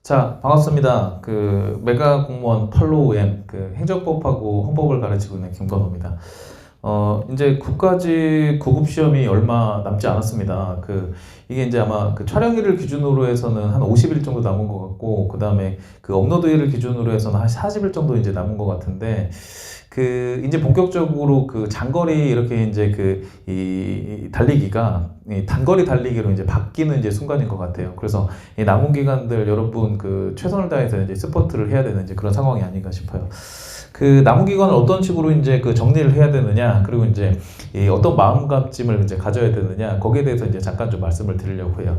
자, 반갑습니다. 그 메가 공무원 팔로우엠 그 행정법하고 헌법을 가르치고 있는 김건호입니다. 이제 국가직 구급 시험이 얼마 남지 않았습니다. 이게 이제 아마 그 촬영일을 기준으로 해서는 한 50일 정도 남은 것 같고, 그 다음에 그 업로드일을 기준으로 해서는 한 40일 정도 이제 남은 것 같은데, 이제 본격적으로 그 장거리 이렇게 이제 이 달리기가 이 단거리 달리기로 이제 바뀌는 이제 순간인 것 같아요. 그래서 이 남은 기간들 여러분 그 최선을 다해서 이제 스포트를 해야 되는 이제 그런 상황이 아닌가 싶어요. 그 남은 기간을 어떤 식으로 이제 그 정리를 해야 되느냐, 그리고 이제 이 어떤 마음가짐을 이제 가져야 되느냐, 거기에 대해서 이제 잠깐 좀 말씀을 드리려고 해요.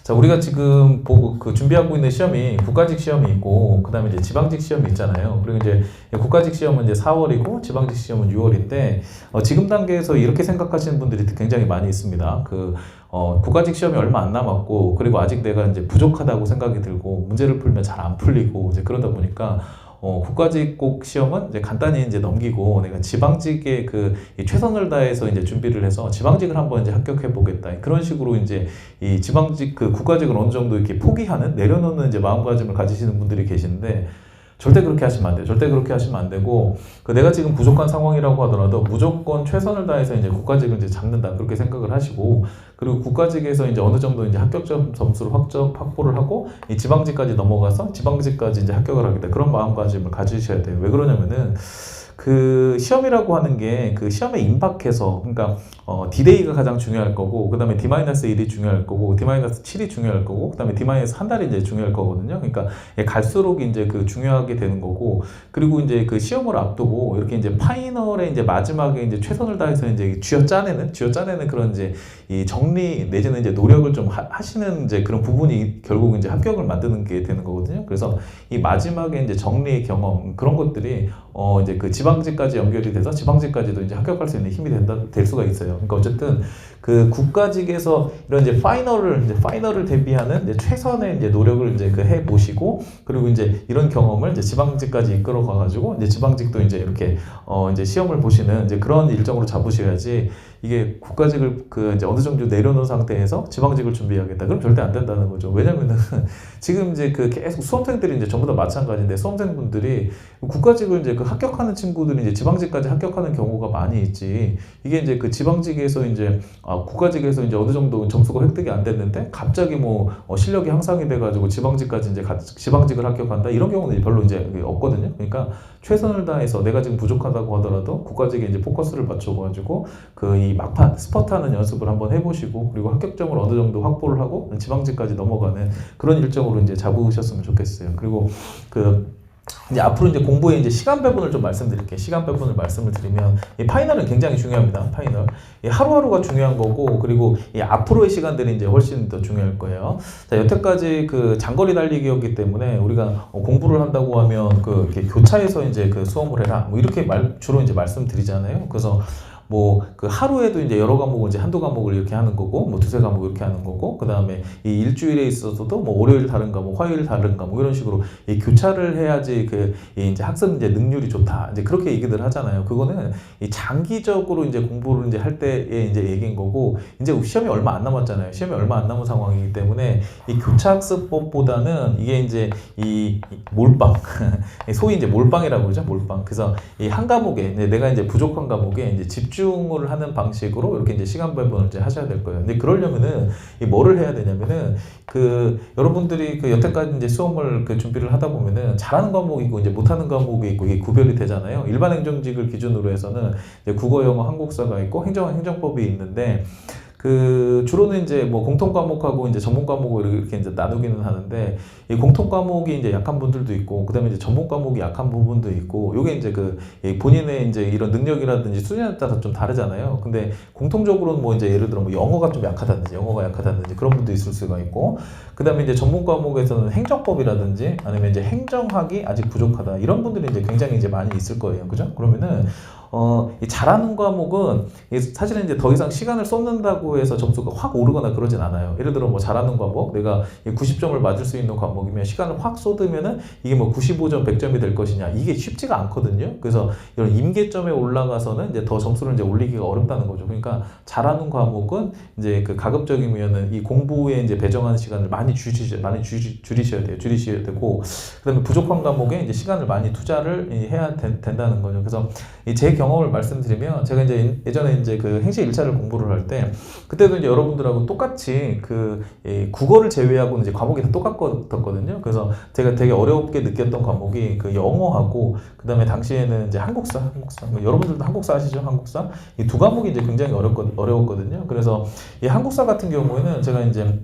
자, 우리가 지금 보고 준비하고 있는 시험이 국가직 시험이 있고, 그 다음에 이제 지방직 시험이 있잖아요. 그리고 이제 국가직 시험은 이제 4월이고, 지방직 시험은 6월인데, 지금 단계에서 이렇게 생각하시는 분들이 굉장히 많이 있습니다. 국가직 시험이 얼마 안 남았고, 그리고 아직 내가 이제 부족하다고 생각이 들고, 문제를 풀면 잘 안 풀리고, 이제 그러다 보니까, 국가직 꼭 시험은 이제 간단히 이제 넘기고 내가 지방직에 이 최선을 다해서 이제 준비를 해서 지방직을 한번 이제 합격해 보겠다. 그런 식으로 이제 이 지방직 국가직을 어느 정도 이렇게 포기하는 내려놓는 이제 마음가짐을 가지시는 분들이 계시는데 절대 그렇게 하시면 안 돼요. 절대 그렇게 하시면 안 되고, 내가 지금 부족한 상황이라고 하더라도 무조건 최선을 다해서 이제 국가직을 이제 잡는다. 그렇게 생각을 하시고, 그리고 국가직에서 이제 어느 정도 이제 합격 점수를 확보를 하고, 이 지방직까지 넘어가서 지방직까지 이제 합격을 하겠다. 그런 마음가짐을 가지셔야 돼요. 왜 그러냐면은, 시험이라고 하는 게 시험에 임박해서, 그러니까 D-Day가 가장 중요할 거고, 그 다음에 D-1이 중요할 거고, D-7이 중요할 거고, 그 다음에 D-한 달이 이제 중요할 거거든요. 그러니까 갈수록 이제 중요하게 되는 거고, 그리고 이제 시험을 앞두고 이렇게 이제 파이널에 이제 마지막에 이제 최선을 다해서 이제 쥐어짜내는 그런 이제 이 정리 내지는 이제 노력을 좀 하시는 이제 그런 부분이 결국 이제 합격을 만드는 게 되는 거거든요. 그래서 이 마지막에 이제 정리의 경험, 그런 것들이 이제 지방직까지 연결이 돼서 지방직까지도 이제 합격할 수 있는 힘이 될 수가 있어요. 그러니까 어쨌든 국가직에서 이런 이제 파이널을 대비하는 이제 최선의 이제 노력을 이제 해 보시고, 그리고 이제 이런 경험을 이제 지방직까지 이끌어 가가지고 이제 지방직도 이제 이렇게 이제 시험을 보시는 이제 그런 일정으로 잡으셔야지, 이게 국가직을 이제 어느 정도 내려놓은 상태에서 지방직을 준비하겠다. 그럼 절대 안 된다는 거죠. 왜냐면은 지금 이제 계속 수험생들이 이제 전부 다 마찬가지인데, 수험생분들이 국가직을 이제 합격하는 친구들이 이제 지방직까지 합격하는 경우가 많이 있지. 이게 이제 지방직에서 이제 국가직에서 이제 어느 정도 점수가 획득이 안 됐는데 갑자기 실력이 향상이 돼가지고 지방직까지 이제 지방직을 합격한다, 이런 경우는 별로 이제 없거든요. 그러니까 최선을 다해서 내가 지금 부족하다고 하더라도 국가직에 이제 포커스를 맞춰가지고 이 막판 스퍼트하는 연습을 한번 해보시고, 그리고 합격점을 어느 정도 확보를 하고 지방직까지 넘어가는 그런 일정으로 이제 잡으셨으면 좋겠어요. 그리고 이제 앞으로 이제 공부의 이제 시간 배분을 좀 말씀드릴게요. 시간 배분을 말씀을 드리면, 이 파이널은 굉장히 중요합니다. 파이널. 이 하루하루가 중요한 거고, 그리고 이 앞으로의 시간들이 이제 훨씬 더 중요할 거예요. 자, 여태까지 장거리 달리기였기 때문에 우리가 공부를 한다고 하면 이렇게 교차해서 이제 수험을 해라. 이렇게 주로 이제 말씀드리잖아요. 그래서 하루에도 이제 여러 과목을 이제 한두 과목을 이렇게 하는 거고, 두세 과목 이렇게 하는 거고, 그 다음에 이 일주일에 있어서도 월요일 다른 과목, 화요일 다른 과목, 이런 식으로 이 교차를 해야지 이제 학습 이제 능률이 좋다. 이제 그렇게 얘기들 하잖아요. 그거는 이 장기적으로 이제 공부를 이제 할 때의 이제 얘기인 거고, 이제 시험이 얼마 안 남았잖아요. 시험이 얼마 안 남은 상황이기 때문에 이 교차 학습법보다는 이게 이제 이 몰빵, 소위 이제 몰빵이라고 그러죠. 몰빵. 그래서 이 한 과목에 내가 이제 부족한 과목에 이제 집중을 하는 방식으로 이렇게 이제 시간 배분을 이제 하셔야 될 거예요. 근데 그러려면은 뭐를 해야 되냐면은 여러분들이 여태까지 이제 수험을 준비를 하다 보면은 잘하는 과목이 있고 이제 못하는 과목이 있고, 이게 구별이 되잖아요. 일반 행정직을 기준으로 해서는 이제 국어, 영어, 한국사가 있고 행정법이 있는데, 주로는 이제 공통 과목하고 이제 전문 과목을 이렇게 이제 나누기는 하는데, 이 공통 과목이 이제 약한 분들도 있고, 그 다음에 이제 전문 과목이 약한 부분도 있고, 요게 이제 본인의 이제 이런 능력이라든지 수준에 따라서 좀 다르잖아요. 근데 공통적으로는 이제 예를 들어 영어가 좀 약하다든지, 그런 분도 있을 수가 있고, 그 다음에 이제 전문 과목에서는 행정법이라든지 아니면 이제 행정학이 아직 부족하다, 이런 분들이 이제 굉장히 이제 많이 있을 거예요. 그죠? 그러면은 이 잘하는 과목은 사실은 이제 더 이상 시간을 쏟는다고 해서 점수가 확 오르거나 그러진 않아요. 예를 들어 뭐 잘하는 과목, 내가 90점을 맞을 수 있는 과목이면 시간을 확 쏟으면은 이게 뭐 95점, 100점이 될 것이냐, 이게 쉽지가 않거든요. 그래서 이런 임계점에 올라가서는 이제 더 점수를 이제 올리기가 어렵다는 거죠. 그러니까 잘하는 과목은 이제 그 가급적이면은 이 공부에 이제 배정하는 시간을 많이 줄이셔야 돼요. 줄이셔야 되고, 그다음에 부족한 과목에 이제 시간을 많이 투자를 해야 된다는 거죠. 그래서 제 경험을 말씀드리면, 제가 이제 예전에 이제 그 행시 1차를 공부를 할 때, 그때도 이제 여러분들하고 똑같이 그 국어를 제외하고는 이제 과목이 다 똑같거든요. 그래서 제가 되게 어렵게 느꼈던 과목이 그 영어하고, 그다음에 당시에는 이제 한국사, 뭐 여러분들도 한국사 아시죠? 한국사 이 두 과목이 이제 굉장히 어려웠거든요. 그래서 이 한국사 같은 경우에는 제가 이제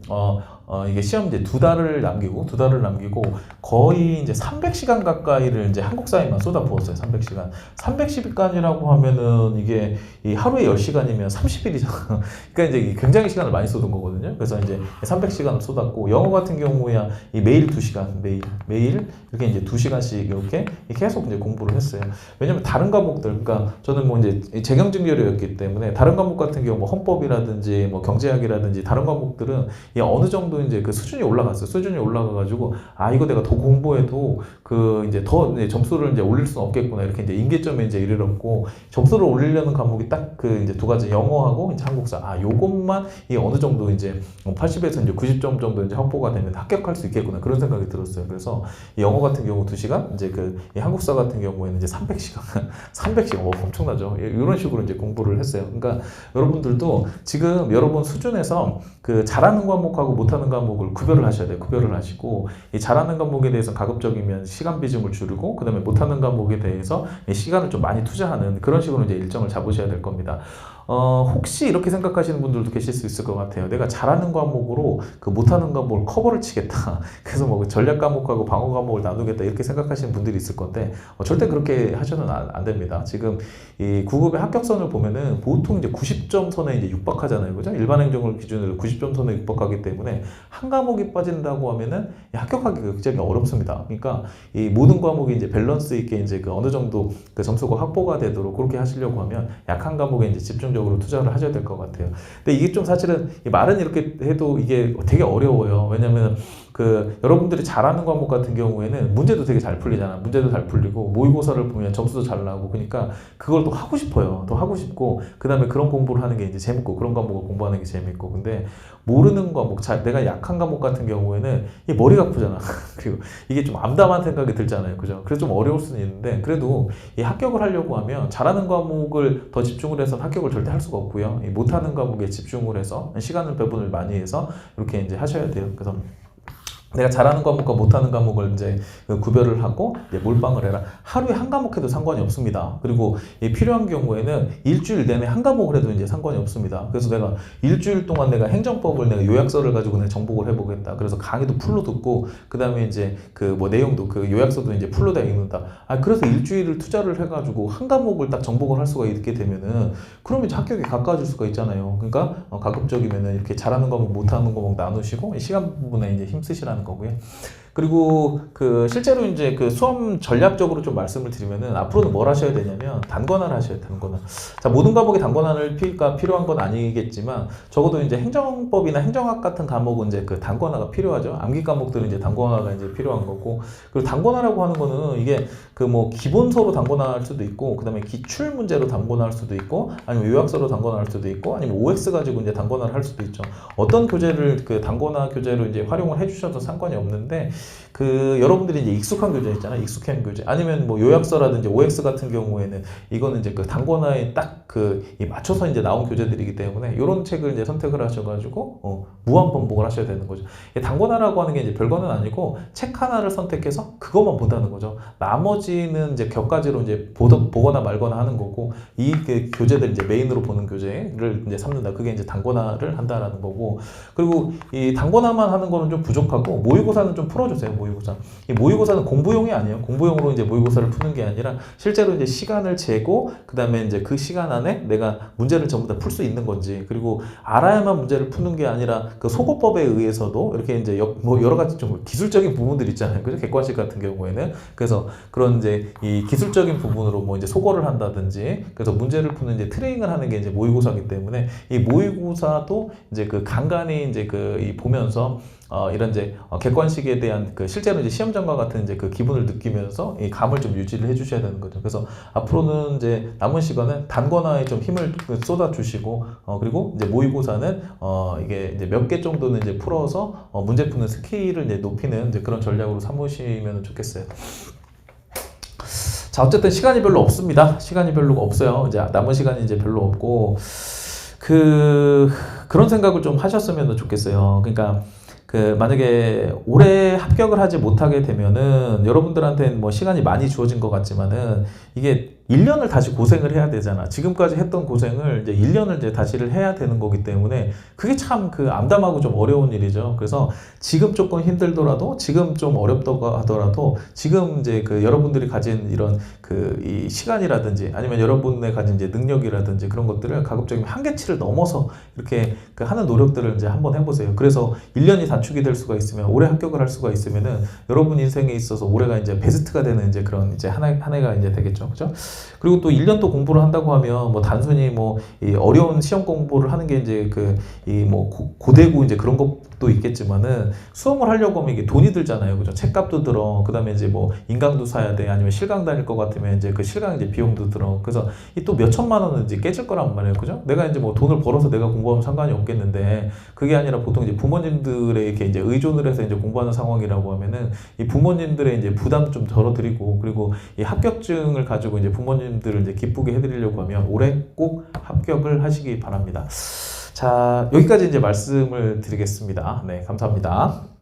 이게 시험 이제 두 달을 남기고 거의 이제 300시간 가까이를 이제 한국사에만 쏟아부었어요. 300시간. 300시간이라고 하면은 이게 이 하루에 10시간이면 30일이잖아. 그러니까 이제 굉장히 시간을 많이 쏟은 거거든요. 그래서 이제 300시간을 쏟았고, 영어 같은 경우야 이 매일 2시간, 매일 이렇게 이제 2시간씩 이렇게 계속 이제 공부를 했어요. 왜냐면 다른 과목들, 그러니까 저는 뭐 이제 재경증교류였기 때문에 다른 과목 같은 경우 뭐 헌법이라든지 뭐 경제학이라든지 다른 과목들은 어느 정도 이제 그 수준이 올라갔어요. 수준이 올라가가지고, 이거 내가 더 공부해도 그 이제 더 이제 점수를 이제 올릴 수는 없겠구나, 이렇게 이제 임계점에 이제 이르렀고, 점수를 올리려는 과목이 딱 그 이제 두 가지, 영어하고 이제 한국사. 요것만 어느 정도 이제 80에서 이제 90점 정도 이제 확보가 되면 합격할 수 있겠구나, 그런 생각이 들었어요. 그래서 영어 같은 경우 2시간, 이제 그 한국사 같은 경우에는 이제 300시간, 300시간, 엄청나죠. 이런 식으로 이제 공부를 했어요. 그러니까 여러분들도 지금 여러분 수준에서 그 잘하는 과목하고 못하는 과목을 구별을 하셔야 돼요. 구별을 하시고, 이 잘하는 과목에 대해서 가급적이면 시간 비중을 줄이고, 그 다음에 못하는 과목에 대해서 시간을 좀 많이 투자하는 그런 식으로 이제 일정을 잡으셔야 될 겁니다. 혹시 이렇게 생각하시는 분들도 계실 수 있을 것 같아요. 내가 잘하는 과목으로 그 못하는 과목을 커버를 치겠다. 그래서 뭐 전략 과목하고 방어 과목을 나누겠다, 이렇게 생각하시는 분들이 있을 건데, 절대 그렇게 하셔는 안 됩니다. 지금 이 9급의 합격선을 보면은 보통 이제 90점 선에 이제 육박하잖아요. 그죠? 일반 행정을 기준으로 90점 선에 육박하기 때문에 한 과목이 빠진다고 하면은 합격하기가 굉장히 어렵습니다. 그러니까 이 모든 과목이 이제 밸런스 있게 이제 그 어느 정도 그 점수가 확보가 되도록 그렇게 하시려고 하면 약한 과목에 이제 집중적으로 투자를 하셔야 될 것 같아요. 근데 이게 좀 사실은 말은 이렇게 해도 이게 되게 어려워요. 왜냐면 그 여러분들이 잘하는 과목 같은 경우에는 문제도 되게 잘 풀리잖아. 문제도 잘 풀리고 모의고사를 보면 점수도 잘 나오고, 그러니까 그걸 또 하고 싶어요. 또 하고 싶고, 그 다음에 그런 공부를 하는 게 이제 재밌고, 그런 과목을 공부하는 게 재밌고. 근데 모르는 과목, 내가 약한 과목 같은 경우에는 이 머리가 아프잖아. 그리고 이게 좀 암담한 생각이 들잖아요. 그죠? 그래서 좀 어려울 수는 있는데, 그래도 이 합격을 하려고 하면 잘하는 과목을 더 집중을 해서 합격을 절대 할 수가 없고요. 이 못하는 과목에 집중을 해서 시간을 배분을 많이 해서 이렇게 이제 하셔야 돼요. 그래서 내가 잘하는 과목과 못하는 과목을 이제 구별을 하고 이제 몰빵을 해라. 하루에 한 과목 해도 상관이 없습니다. 그리고 필요한 경우에는 일주일 내내 한 과목을 해도 이제 상관이 없습니다. 그래서 내가 일주일 동안 내가 행정법을 내가 요약서를 가지고 내가 정복을 해보겠다. 그래서 강의도 풀로 듣고, 그 다음에 이제 그 뭐 내용도 그 요약서도 이제 풀로 다 읽는다. 그래서 일주일을 투자를 해가지고 한 과목을 딱 정복을 할 수가 있게 되면은, 그러면 이제 합격에 가까워질 수가 있잖아요. 그러니까 가급적이면은 이렇게 잘하는 과목, 못하는 과목 나누시고 시간 부분에 이제 힘쓰시라는 거고요. 그리고 그 실제로 이제 그 수험 전략적으로 좀 말씀을 드리면은, 앞으로는 뭘 하셔야 되냐면 단권화를 하셔야 돼요. 단권화. 자, 모든 과목이 단권화를 필요한 건 아니겠지만, 적어도 이제 행정법이나 행정학 같은 과목은 이제 그 단권화가 필요하죠. 암기 과목들은 이제 단권화가 이제 필요한 거고, 그리고 단권화라고 하는 거는 이게 그 뭐 기본서로 단권화할 수도 있고, 그다음에 기출 문제로 단권화할 수도 있고, 아니면 요약서로 단권화할 수도 있고, 아니면 OX 가지고 이제 단권화를 할 수도 있죠. 어떤 교재를 그 단권화 교재로 이제 활용을 해주셔도 상관이 없는데, 그 여러분들이 이제 익숙한 교재 있잖아요. 익숙한 교재. 아니면 뭐 요약서라든지 OX 같은 경우에는 이거는 이제 그 단권화에 딱 그 맞춰서 이제 나온 교재들이기 때문에 이런 책을 이제 선택을 하셔가지고 무한 반복을 하셔야 되는 거죠. 단권화라고 하는 게 이제 별거는 아니고, 책 하나를 선택해서 그것만 본다는 거죠. 나머지는 이제 격가지로 이제 보거나 말거나 하는 거고, 이 그 교재들 이제 메인으로 보는 교재를 이제 삼는다. 그게 이제 단권화를 한다라는 거고, 그리고 이 단권화만 하는 거는 좀 부족하고, 모의고사는 좀 풀어주세요. 모의고사. 이 모의고사는 공부용이 아니에요. 공부용으로 이제 모의고사를 푸는 게 아니라 실제로 이제 시간을 재고 그다음에 이제 그 시간 안에 내가 문제를 전부 다 풀 수 있는 건지, 그리고 알아야만 문제를 푸는 게 아니라 그 소거법에 의해서도 이렇게 이제 뭐 여러 가지 좀 기술적인 부분들 있잖아요. 그죠? 객관식 같은 경우에는. 그래서 그런 이제 이 기술적인 부분으로 뭐 이제 소거를 한다든지, 그래서 문제를 푸는 이제 트레이닝을 하는 게 이제 모의고사이기 때문에 이 모의고사도 이제 그 간간히 이제 이 보면서 이런 이제 객관식에 대한 그 실제로 이제 시험장과 같은 이제 그 기분을 느끼면서 이 감을 좀 유지를 해주셔야 되는 거죠. 그래서 앞으로는 이제 남은 시간은 단권화에 좀 힘을 쏟아주시고, 그리고 이제 모의고사는 이게 이제 몇 개 정도는 이제 풀어서 문제 푸는 스킬을 이제 높이는 이제 그런 전략으로 삼으시면 좋겠어요. 자, 어쨌든 시간이 별로 없습니다. 시간이 별로 없어요. 이제 남은 시간이 이제 별로 없고, 그런 생각을 좀 하셨으면 좋겠어요. 그러니까 만약에 올해 합격을 하지 못하게 되면은 여러분들한테는 뭐 시간이 많이 주어진 것 같지만은 이게 1년을 다시 고생을 해야 되잖아. 지금까지 했던 고생을 이제 1년을 이제 다시를 해야 되는 거기 때문에 그게 참 암담하고 좀 어려운 일이죠. 그래서 지금 조금 힘들더라도, 지금 좀 어렵다고 하더라도, 지금 이제 여러분들이 가진 이런 이 시간이라든지 아니면 여러분의 가진 이제 능력이라든지 그런 것들을 가급적이면 한계치를 넘어서 이렇게 하는 노력들을 이제 한번 해보세요. 그래서 1년이 단축이 될 수가 있으면, 올해 합격을 할 수가 있으면은 여러분 인생에 있어서 올해가 이제 베스트가 되는 이제 그런 이제 한 해가 이제 되겠죠. 그죠? 그리고 또 1년 또 공부를 한다고 하면 뭐 단순히 뭐 이 어려운 시험 공부를 하는 게 이제 이 뭐 고되고 이제 그런 것도 있겠지만은 수험을 하려고 하면 이게 돈이 들잖아요. 그죠? 책값도 들어. 그다음에 이제 뭐 인강도 사야 돼. 아니면 실강 다닐 것 같으면 이제 그 실강 이제 비용도 들어. 그래서 이 또 몇 천만 원은 이제 깨질 거란 말이에요. 그죠? 내가 이제 뭐 돈을 벌어서 내가 공부하면 상관이 없겠는데, 그게 아니라 보통 이제 부모님들에게 이제 의존을 해서 이제 공부하는 상황이라고 하면은 이 부모님들의 이제 부담 좀 덜어드리고, 그리고 이 합격증을 가지고 이제 부모님들을 이제 기쁘게 해드리려고 하면 올해 꼭 합격을 하시기 바랍니다. 자, 여기까지 이제 말씀을 드리겠습니다. 네, 감사합니다.